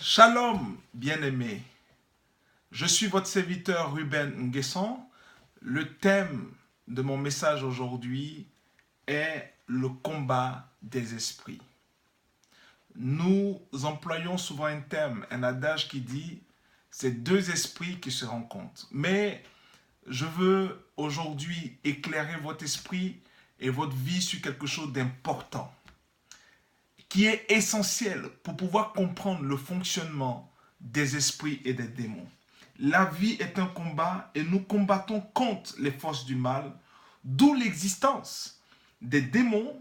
Shalom, bien-aimés. Je suis votre serviteur Ruben Nguesson. Le thème de mon message aujourd'hui est le combat des esprits. Nous employons souvent un terme, un adage qui dit c'est deux esprits qui se rencontrent. Mais je veux aujourd'hui éclairer votre esprit et votre vie sur quelque chose d'important, qui est essentiel pour pouvoir comprendre le fonctionnement des esprits et des démons. La vie est un combat et nous combattons contre les forces du mal, d'où l'existence des démons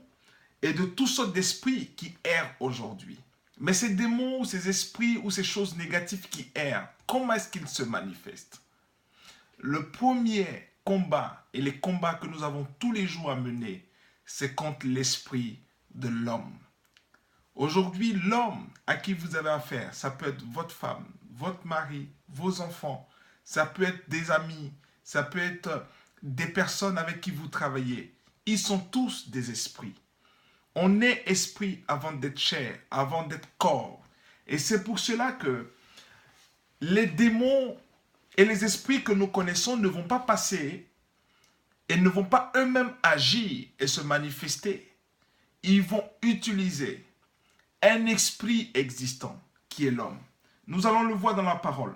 et de toutes sortes d'esprits qui errent aujourd'hui. Mais ces démons ou ces esprits ou ces choses négatives qui errent, comment est-ce qu'ils se manifestent? Le premier combat et les combats que nous avons tous les jours à mener, c'est contre l'esprit de l'homme. Aujourd'hui, l'homme à qui vous avez affaire, ça peut être votre femme, votre mari, vos enfants, ça peut être des amis, ça peut être des personnes avec qui vous travaillez. Ils sont tous des esprits. On est esprit avant d'être chair, avant d'être corps. Et c'est pour cela que les démons et les esprits que nous connaissons ne vont pas passer et ne vont pas eux-mêmes agir et se manifester. Ils vont utiliser un esprit existant qui est l'homme. Nous allons le voir dans la parole.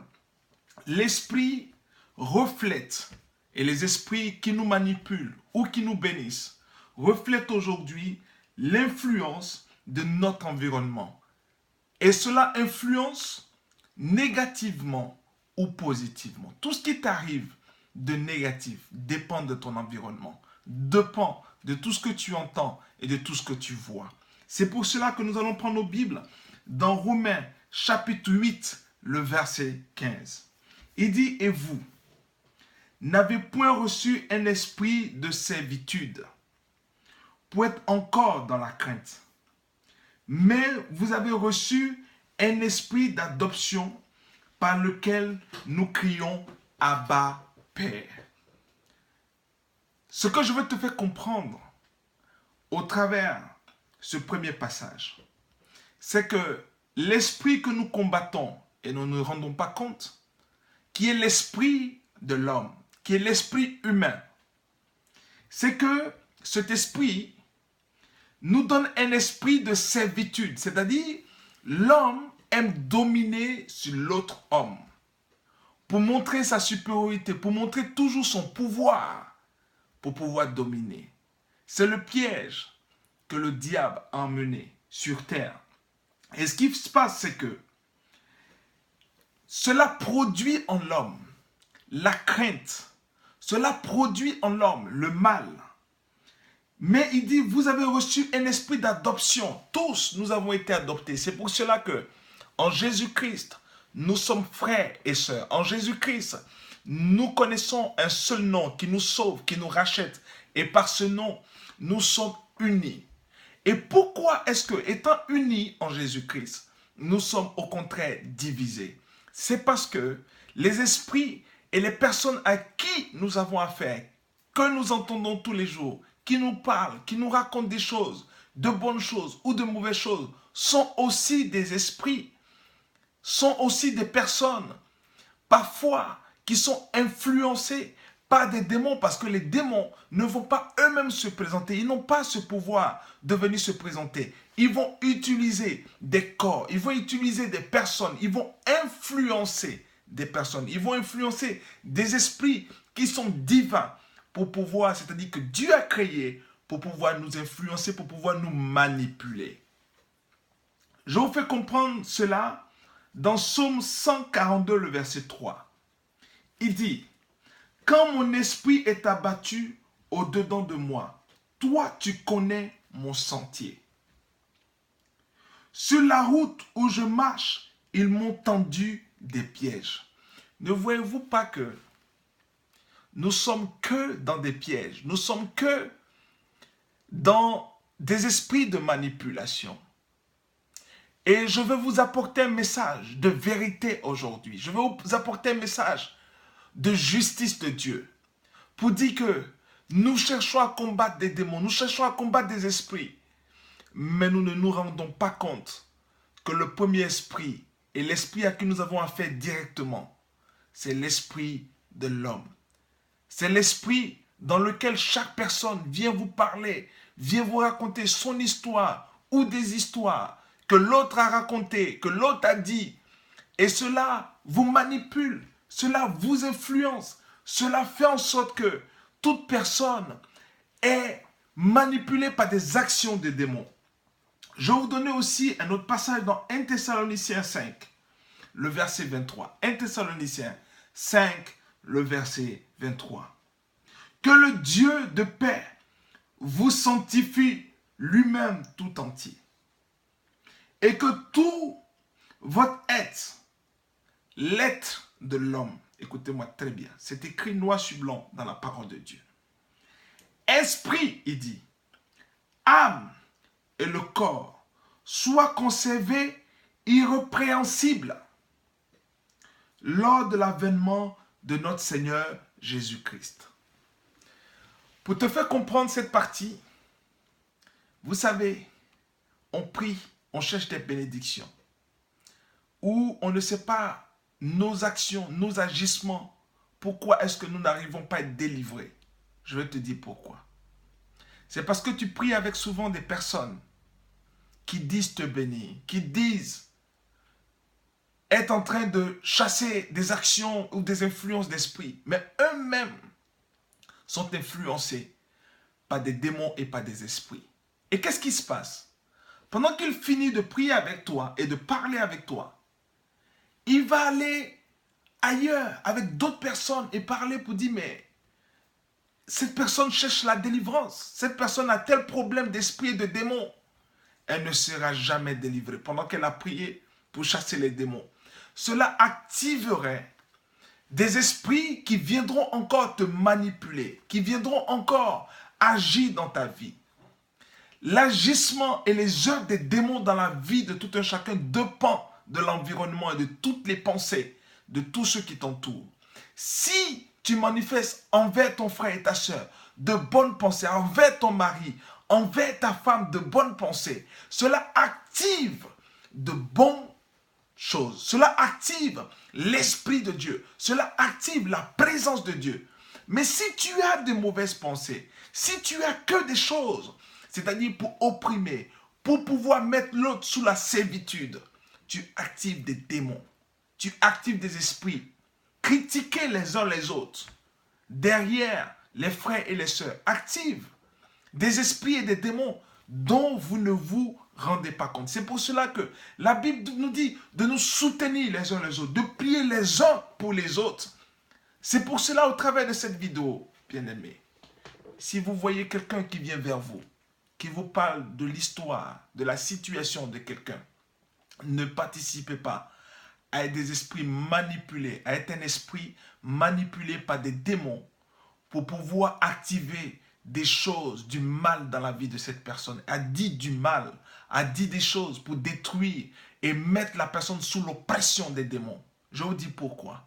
L'esprit reflète, et les esprits qui nous manipulent ou qui nous bénissent reflètent aujourd'hui l'influence de notre environnement. Et cela influence négativement ou positivement. Tout ce qui t'arrive de négatif dépend de ton environnement, dépend de tout ce que tu entends et de tout ce que tu vois. C'est pour cela que nous allons prendre nos Bibles dans Romains chapitre 8, le verset 15. Il dit, et vous, n'avez point reçu un esprit de servitude pour être encore dans la crainte, mais vous avez reçu un esprit d'adoption par lequel nous crions Abba, Père. Ce que je veux te faire comprendre au travers ce premier passage, c'est que l'esprit que nous combattons et nous ne nous rendons pas compte, qui est l'esprit de l'homme, qui est l'esprit humain, c'est que cet esprit nous donne un esprit de servitude, c'est-à-dire l'homme aime dominer sur l'autre homme pour montrer sa supériorité, pour montrer toujours son pouvoir, pour pouvoir dominer. C'est le piège que le diable a emmené sur terre. Et ce qui se passe, c'est que cela produit en l'homme la crainte. Cela produit en l'homme le mal. Mais il dit, vous avez reçu un esprit d'adoption. Tous, nous avons été adoptés. C'est pour cela que, en Jésus-Christ, nous sommes frères et sœurs. En Jésus-Christ, nous connaissons un seul nom qui nous sauve, qui nous rachète. Et par ce nom, nous sommes unis. Et pourquoi est-ce que, étant unis en Jésus-Christ, nous sommes au contraire divisés? C'est parce que les esprits et les personnes à qui nous avons affaire, que nous entendons tous les jours, qui nous parlent, qui nous racontent des choses, de bonnes choses ou de mauvaises choses, sont aussi des esprits, sont aussi des personnes, parfois, qui sont influencées par des démons, parce que les démons ne vont pas eux-mêmes se présenter. Ils n'ont pas ce pouvoir de venir se présenter. Ils vont utiliser des corps, ils vont utiliser des personnes, ils vont influencer des personnes, ils vont influencer des esprits qui sont divins pour pouvoir, c'est-à-dire que Dieu a créé pour pouvoir nous influencer, pour pouvoir nous manipuler. Je vous fais comprendre cela dans Psaume 142, le verset 3. Il dit, quand mon esprit est abattu au-dedans de moi, toi tu connais mon sentier. Sur la route où je marche, ils m'ont tendu des pièges. Ne voyez-vous pas que nous sommes que dans des pièges, nous sommes que dans des esprits de manipulation. Et je veux vous apporter un message de vérité aujourd'hui. Je veux vous apporter un message de justice de Dieu, pour dire que nous cherchons à combattre des démons, nous cherchons à combattre des esprits, mais nous ne nous rendons pas compte que le premier esprit et l'esprit à qui nous avons affaire directement, c'est l'esprit de l'homme. C'est l'esprit dans lequel chaque personne vient vous parler, vient vous raconter son histoire ou des histoires que l'autre a racontées, que l'autre a dit. Et cela vous manipule, cela vous influence, cela fait en sorte que toute personne est manipulée par des actions des démons. Je vais vous donner aussi un autre passage dans 1 Thessaloniciens 5, le verset 23. 1 Thessaloniciens 5, le verset 23. Que le Dieu de paix vous sanctifie lui-même tout entier. Et que tout votre être, l'être de l'homme, écoutez-moi très bien, c'est écrit noir sur blanc dans la parole de Dieu. Esprit, il dit, âme et le corps soient conservés irrépréhensibles lors de l'avènement de notre Seigneur Jésus-Christ. Pour te faire comprendre cette partie, vous savez, on prie, on cherche des bénédictions, ou on ne sait pas nos actions, nos agissements, pourquoi est-ce que nous n'arrivons pas à être délivrés. Je vais te dire pourquoi. C'est parce que tu pries avec souvent des personnes qui disent te bénir, qui disent être en train de chasser des actions ou des influences d'esprit, mais eux-mêmes sont influencés par des démons et par des esprits. Et qu'est-ce qui se passe? Pendant qu'il finit de prier avec toi et de parler avec toi, il va aller ailleurs avec d'autres personnes et parler pour dire, mais cette personne cherche la délivrance. Cette personne a tel problème d'esprit et de démons. Elle ne sera jamais délivrée pendant qu'elle a prié pour chasser les démons. Cela activerait des esprits qui viendront encore te manipuler, qui viendront encore agir dans ta vie. L'agissement et les œuvres des démons dans la vie de tout un chacun dépend de l'environnement et de toutes les pensées de tous ceux qui t'entourent. Si tu manifestes envers ton frère et ta soeur de bonnes pensées, envers ton mari, envers ta femme de bonnes pensées, cela active de bonnes choses. Cela active l'Esprit de Dieu. Cela active la présence de Dieu. Mais si tu as de mauvaises pensées, si tu as que des choses, c'est-à-dire pour opprimer, pour pouvoir mettre l'autre sous la servitude, tu actives des démons, tu actives des esprits. Critiquez les uns les autres. Derrière les frères et les sœurs, active des esprits et des démons dont vous ne vous rendez pas compte. C'est pour cela que la Bible nous dit de nous soutenir les uns les autres, de prier les uns pour les autres. C'est pour cela, au travers de cette vidéo, bien-aimés, si vous voyez quelqu'un qui vient vers vous, qui vous parle de l'histoire, de la situation de quelqu'un, ne participez pas à être des esprits manipulés, à être un esprit manipulé par des démons pour pouvoir activer des choses, du mal dans la vie de cette personne, a dit du mal, a dit des choses pour détruire et mettre la personne sous l'oppression des démons. Je vous dis pourquoi.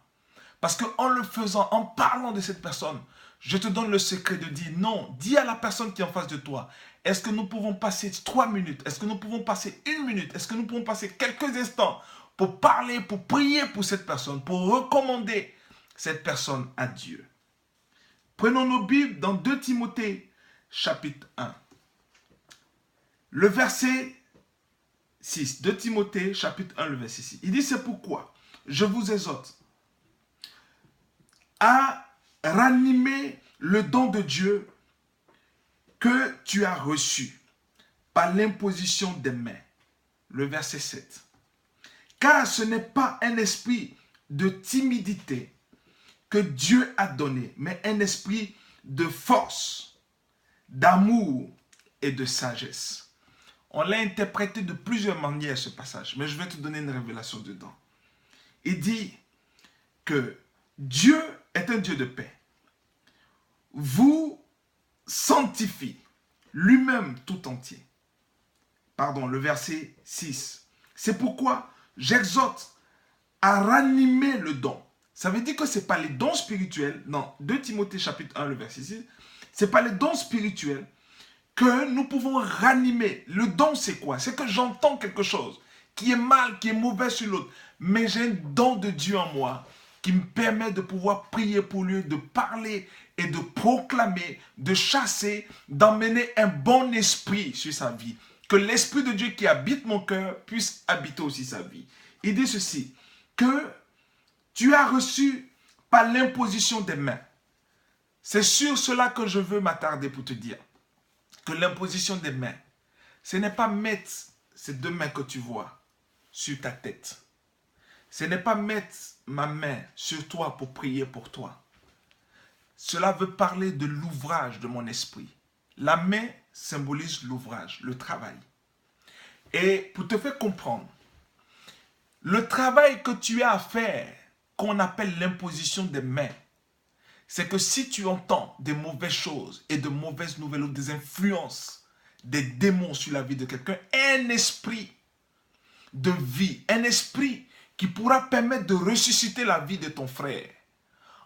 Parce qu'en le faisant, en parlant de cette personne, je te donne le secret de dire non. Dis à la personne qui est en face de toi, est-ce que nous pouvons passer 3 minutes? Est-ce que nous pouvons passer 1 minute? Est-ce que nous pouvons passer quelques instants pour parler, pour prier pour cette personne, pour recommander cette personne à Dieu? Prenons nos Bibles dans 2 Timothée, chapitre 1. Le verset 6. 2 Timothée, chapitre 1, le verset 6. Il dit, c'est pourquoi je vous exhorte à ranimer le don de Dieu que tu as reçu par l'imposition des mains. Le verset 7. Car ce n'est pas un esprit de timidité que Dieu a donné, mais un esprit de force, d'amour et de sagesse. On l'a interprété de plusieurs manières ce passage, mais je vais te donner une révélation dedans. Il dit que Dieu est un Dieu de paix. Vous sanctifie lui-même tout entier. Pardon, le verset 6. C'est pourquoi j'exhorte à ranimer le don. Ça veut dire que ce n'est pas les dons spirituels, non, 2 Timothée chapitre 1, le verset 6, ce n'est pas les dons spirituels que nous pouvons ranimer. Le don, c'est quoi? C'est que j'entends quelque chose qui est mal, qui est mauvais sur l'autre. Mais j'ai un don de Dieu en moi qui me permet de pouvoir prier pour lui, de parler et de proclamer, de chasser, d'emmener un bon esprit sur sa vie. Que l'Esprit de Dieu qui habite mon cœur puisse habiter aussi sa vie. Il dit ceci, que tu as reçu par l'imposition des mains. C'est sur cela que je veux m'attarder pour te dire que l'imposition des mains, ce n'est pas mettre ces deux mains que tu vois sur ta tête. Ce n'est pas mettre ma main sur toi pour prier pour toi. Cela veut parler de l'ouvrage de mon esprit. La main symbolise l'ouvrage, le travail. Et pour te faire comprendre, le travail que tu as à faire, qu'on appelle l'imposition des mains, c'est que si tu entends des mauvaises choses et de mauvaises nouvelles ou des influences, des démons sur la vie de quelqu'un, un esprit de vie, un esprit qui pourra permettre de ressusciter la vie de ton frère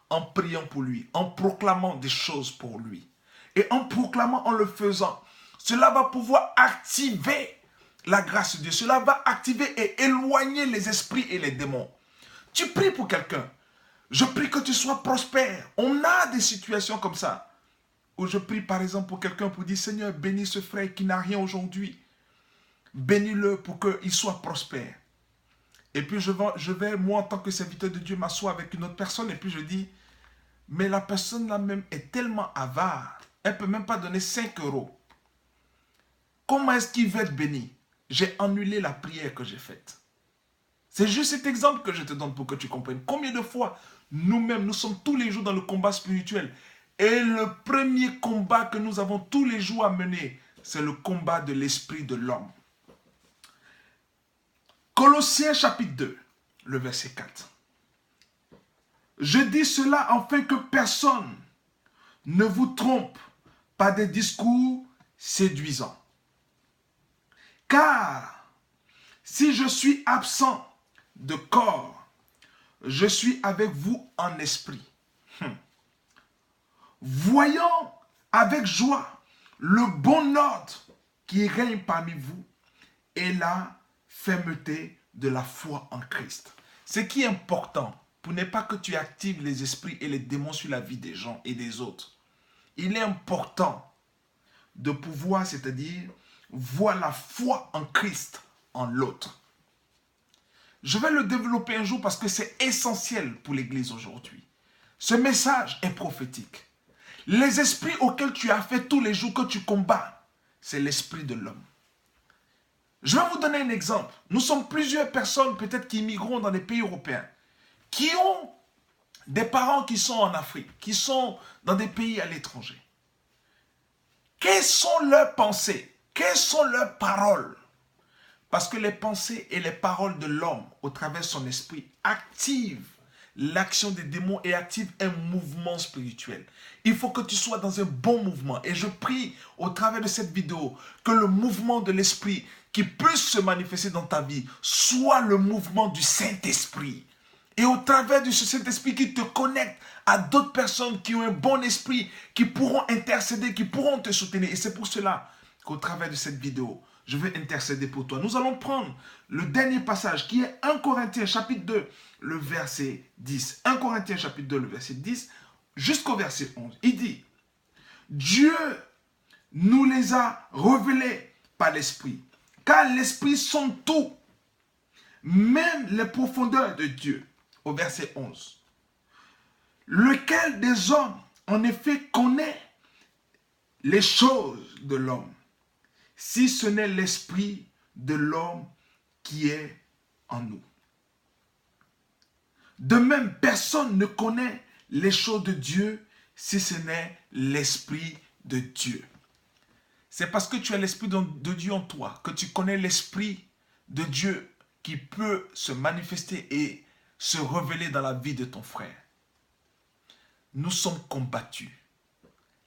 en priant pour lui, en proclamant des choses pour lui. Et en proclamant, en le faisant, cela va pouvoir activer la grâce de Dieu. Cela va activer et éloigner les esprits et les démons. Tu pries pour quelqu'un. Je prie que tu sois prospère. On a des situations comme ça. Où je prie par exemple pour quelqu'un pour dire, Seigneur, bénis ce frère qui n'a rien aujourd'hui. Bénis-le pour qu'il soit prospère. Et puis je vais, moi en tant que serviteur de Dieu, m'asseoir avec une autre personne et puis je dis, mais la personne là même est tellement avare, elle ne peut même pas donner 5 euros. Comment est-ce qu'il va être béni? J'ai annulé la prière que j'ai faite. C'est juste cet exemple que je te donne pour que tu comprennes. Combien de fois nous-mêmes, nous sommes tous les jours dans le combat spirituel. Et le premier combat que nous avons tous les jours à mener, c'est le combat de l'esprit de l'homme. Colossiens chapitre 2, le verset 4. Je dis cela afin que personne ne vous trompe par des discours séduisants. Car si je suis absent de corps, je suis avec vous en esprit. Voyons avec joie le bon ordre qui règne parmi vous et la fermeté de la foi en Christ. Ce qui est important, pour ne pas que tu actives les esprits et les démons sur la vie des gens et des autres, il est important de pouvoir, c'est-à-dire, voir la foi en Christ en l'autre. Je vais le développer un jour parce que c'est essentiel pour l'Église aujourd'hui. Ce message est prophétique. Les esprits auxquels tu as fait tous les jours que tu combats, c'est l'esprit de l'homme. Je vais vous donner un exemple. Nous sommes plusieurs personnes peut-être qui immigreront dans les pays européens, qui ont des parents qui sont en Afrique, qui sont dans des pays à l'étranger. Quelles sont leurs pensées? Quelles sont leurs paroles? Parce que les pensées et les paroles de l'homme, au travers de son esprit, activent l'action des démons et activent un mouvement spirituel. Il faut que tu sois dans un bon mouvement. Et je prie, au travers de cette vidéo, que le mouvement de l'esprit qui puisse se manifester dans ta vie soit le mouvement du Saint-Esprit. Et au travers de ce Saint-Esprit qui te connecte à d'autres personnes qui ont un bon esprit, qui pourront intercéder, qui pourront te soutenir. Et c'est pour cela qu'au travers de cette vidéo, je vais intercéder pour toi. Nous allons prendre le dernier passage qui est 1 Corinthiens chapitre 2, le verset 10. 1 Corinthiens chapitre 2, le verset 10, jusqu'au verset 11. Il dit, Dieu nous les a révélés par l'Esprit, car l'Esprit sonde tout, même les profondeurs de Dieu. Au verset 11. Lequel des hommes, en effet, connaît les choses de l'homme, si ce n'est l'esprit de l'homme qui est en nous. De même, personne ne connaît les choses de Dieu si ce n'est l'esprit de Dieu. C'est parce que tu as l'esprit de Dieu en toi que tu connais l'esprit de Dieu qui peut se manifester et se révéler dans la vie de ton frère. Nous sommes combattus.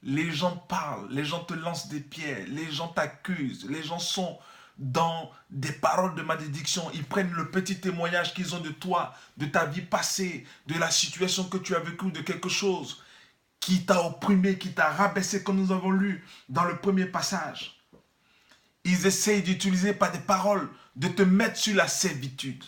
Les gens parlent, les gens te lancent des pierres, les gens t'accusent, les gens sont dans des paroles de malédiction. Ils prennent le petit témoignage qu'ils ont de toi, de ta vie passée, de la situation que tu as vécue, de quelque chose qui t'a opprimé, qui t'a rabaissé, comme nous avons lu dans le premier passage. ils essayent d'utiliser par des paroles, de te mettre sur la servitude.